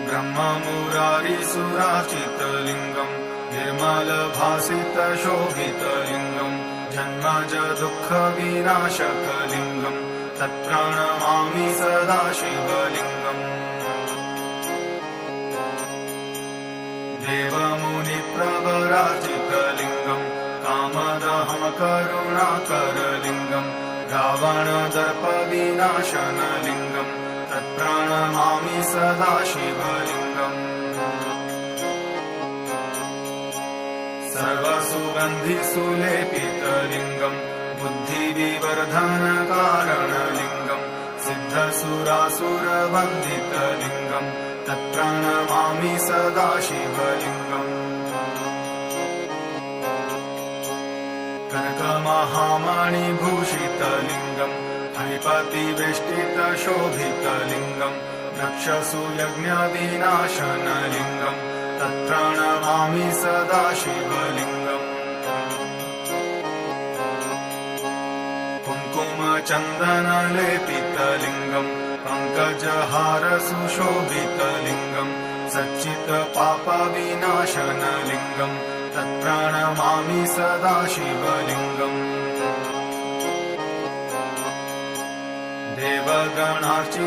ब्रह्ममुरारिसुरार्चितलिङ्गम् निर्मलभासितशोभितलिङ्गम् जन्मज दुःखविनाशकलिङ्गम् तत्प्रणमामि सदा शिवलिङ्गम् देवमुनिप्रवरार्चितलिङ्गम् कामदहं करुणाकरलिङ्गम् रावणदर्पविनाशनलिङ्गम् तत्प्रणमामि सदा शिवलिङ्गम् सर्वसुगन्धिसुलेपितलिङ्गम् बुद्धिविवर्धनकारणलिङ्गम् सिद्धसुरासुरवन्दितलिङ्गम् तत्प्रणमामि सदा शिवलिङ्गम् कनकमहामणिभूषितलिङ्गम् फणिपतिवेष्टितशोभितलिङ्गम् रक्षसुयज्ञविनाशनलिङ्गम् तत्प्रणमामि सदा शिवलिङ्गम् कुङ्कुमचन्दनलेपितलिङ्गम् पङ्कजहारसुशोभितलिङ्गम् सच्चित्पापविनाशनलिङ्गम् तत्प्रणमामि सदा शिवलिङ्गम् देवगणार्चित